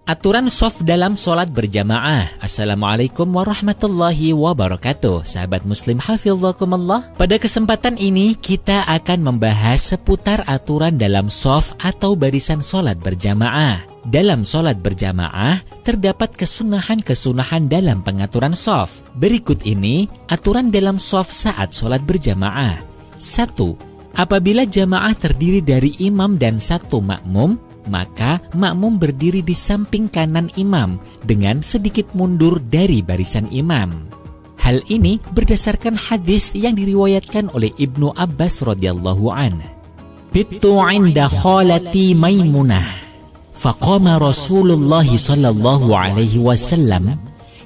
Aturan shaf dalam sholat berjamaah. Assalamualaikum warahmatullahi wabarakatuh. Sahabat muslim hafizakumullah. Pada kesempatan ini kita akan membahas seputar aturan dalam shaf atau barisan sholat berjamaah. Dalam sholat berjamaah terdapat kesunahan-kesunahan dalam pengaturan shaf. Berikut ini aturan dalam shaf saat sholat berjamaah. 1. Apabila jamaah terdiri dari imam dan satu makmum, maka makmum berdiri di samping kanan imam dengan sedikit mundur dari barisan imam. Hal ini berdasarkan hadis yang diriwayatkan oleh Ibnu Abbas radhiyallahu anhu. Bittu 'inda khalati Maimunah, faqama Rasulullah sallallahu alaihi wasallam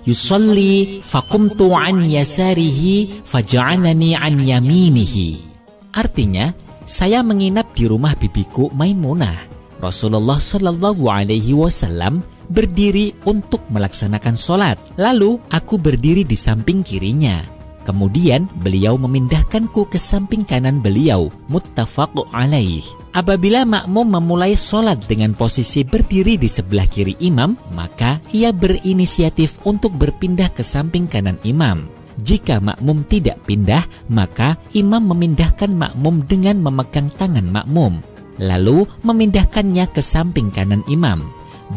yusalli faqumtu 'an yasarihi faja'alani 'an yaminihi. Artinya, saya menginap di rumah bibiku Maimunah. Rasulullah Shallallahu Alaihi Wasallam berdiri untuk melaksanakan sholat. Lalu aku berdiri di samping kirinya. Kemudian beliau memindahkanku ke samping kanan beliau. Muttafaq alaih. Apabila makmum memulai sholat dengan posisi berdiri di sebelah kiri imam, maka ia berinisiatif untuk berpindah ke samping kanan imam. Jika makmum tidak pindah, maka imam memindahkan makmum dengan memegang tangan makmum, lalu memindahkannya ke samping kanan imam.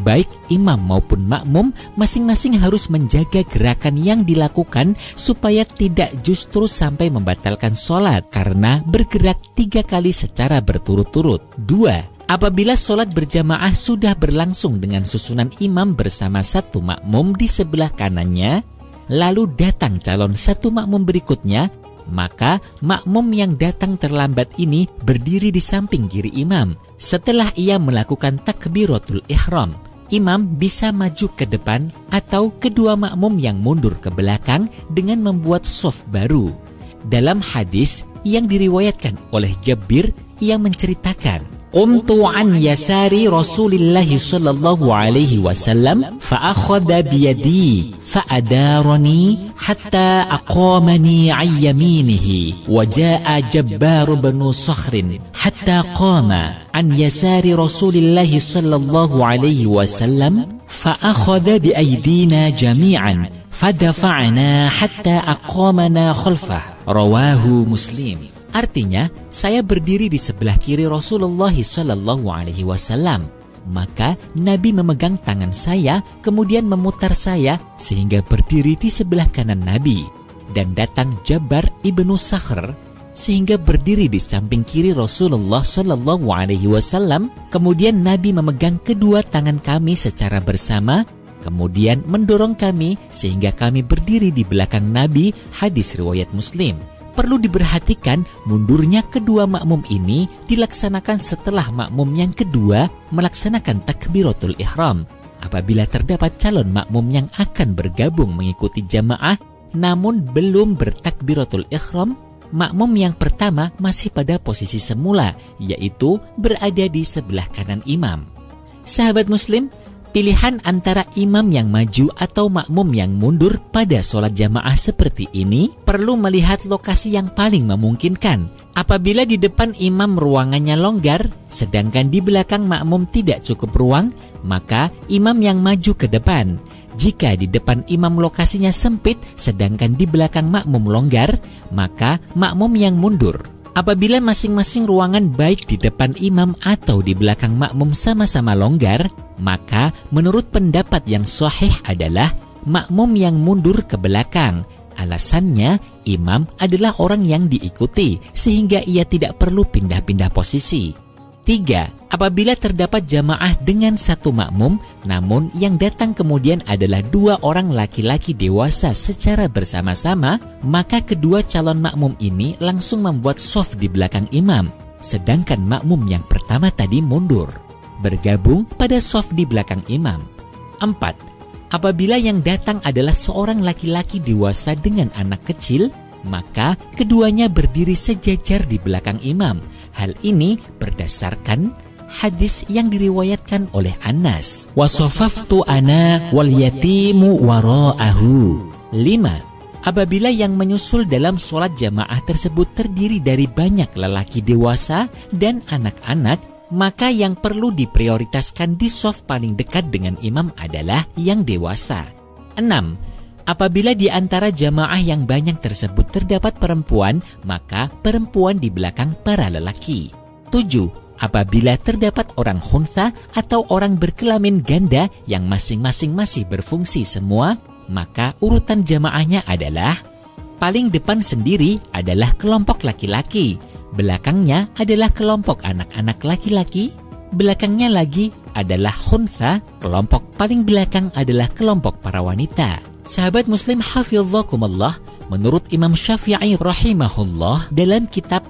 Baik imam maupun makmum masing-masing harus menjaga gerakan yang dilakukan supaya tidak justru sampai membatalkan sholat karena bergerak 3 kali secara berturut-turut. 2. Apabila sholat berjamaah sudah berlangsung dengan susunan imam bersama satu makmum di sebelah kanannya, lalu datang calon satu makmum berikutnya, maka makmum yang datang terlambat ini berdiri di samping kiri imam. Setelah ia melakukan takbiratul ihram, imam bisa maju ke depan atau kedua makmum yang mundur ke belakang dengan membuat shaf baru. Dalam hadis yang diriwayatkan oleh Jabir yang menceritakan, Qumtu an yasari Rasulillah sallallahu alaihi wasallam fa akhadha bi yadi fa adarani hatta aqamani an yaminihi wa jaa Jabbar bin Sakhrin hatta qama an yasari Rasulillah sallallahu alaihi wasallam fa akhadha bi aydina jami'an fadafa'na hatta aqamana khalfah. Rawahu Muslim. Artinya, saya berdiri di sebelah kiri Rasulullah Sallallahu Alaihi Wasallam. Maka Nabi memegang tangan saya, kemudian memutar saya sehingga berdiri di sebelah kanan Nabi. Dan datang Jabbar ibnu Sakhr sehingga berdiri di samping kiri Rasulullah Sallallahu Alaihi Wasallam. Kemudian Nabi memegang kedua tangan kami secara bersama, kemudian mendorong kami sehingga kami berdiri di belakang Nabi. Hadis riwayat Muslim. Perlu diperhatikan, mundurnya kedua makmum ini dilaksanakan setelah makmum yang kedua melaksanakan takbiratul ihram. Apabila terdapat calon makmum yang akan bergabung mengikuti jamaah namun belum bertakbiratul ihram, makmum yang pertama masih pada posisi semula, yaitu berada di sebelah kanan imam. Sahabat muslim, pilihan antara imam yang maju atau makmum yang mundur pada sholat jamaah seperti ini perlu melihat lokasi yang paling memungkinkan. Apabila di depan imam ruangannya longgar, sedangkan di belakang makmum tidak cukup ruang, maka imam yang maju ke depan. Jika di depan imam lokasinya sempit, sedangkan di belakang makmum longgar, maka makmum yang mundur. Apabila masing-masing ruangan baik di depan imam atau di belakang makmum sama-sama longgar, maka menurut pendapat yang sahih adalah makmum yang mundur ke belakang. Alasannya, imam adalah orang yang diikuti sehingga ia tidak perlu pindah-pindah posisi. 3. Apabila terdapat jamaah dengan satu makmum, namun yang datang kemudian adalah 2 orang laki-laki dewasa secara bersama-sama, maka kedua calon makmum ini langsung membuat shaf di belakang imam, sedangkan makmum yang pertama tadi mundur, bergabung pada shaf di belakang imam. 4. Apabila yang datang adalah seorang laki-laki dewasa dengan anak kecil, maka keduanya berdiri sejajar di belakang imam. Hal ini berdasarkan hadis yang diriwayatkan oleh Anas. Wasofaftu ana wal yatimu wara'ahu. 5. Apabila yang menyusul dalam sholat jamaah tersebut terdiri dari banyak lelaki dewasa dan anak-anak, maka yang perlu diprioritaskan di shaf paling dekat dengan imam adalah yang dewasa. 6. Apabila di antara jamaah yang banyak tersebut terdapat perempuan, maka perempuan di belakang para lelaki. 7. Apabila terdapat orang khuntha atau orang berkelamin ganda yang masing-masing masih berfungsi semua, maka urutan jamaahnya adalah paling depan sendiri adalah kelompok laki-laki, belakangnya adalah kelompok anak-anak laki-laki, belakangnya lagi adalah khuntha, kelompok paling belakang adalah kelompok para wanita. Sahabat muslim hafizakumullah, menurut Imam Syafi'i rahimahullah dalam kitab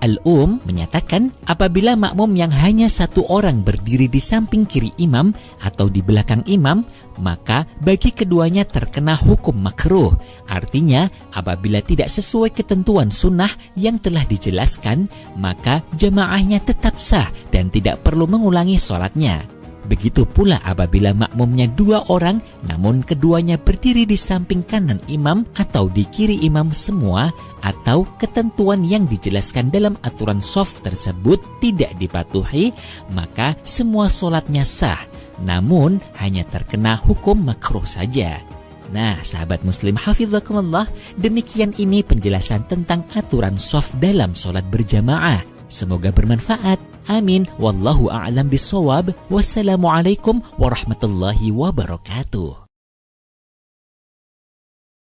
menyatakan apabila makmum yang hanya satu orang berdiri di samping kiri imam atau di belakang imam, maka bagi keduanya terkena hukum makruh. Artinya apabila tidak sesuai ketentuan sunnah yang telah dijelaskan, maka jamaahnya tetap sah dan tidak perlu mengulangi sholatnya. Begitu pula apabila makmumnya 2 orang namun keduanya berdiri di samping kanan imam atau di kiri imam semua, atau ketentuan yang dijelaskan dalam aturan shaf tersebut tidak dipatuhi, maka semua sholatnya sah, namun hanya terkena hukum makruh saja. Nah, sahabat muslim hafizakumullah, demikian ini penjelasan tentang aturan shaf dalam sholat berjamaah. Semoga bermanfaat. Amin. Wallahu a'lam bishawab. Wassalamualaikum warahmatullahi wabarakatuh.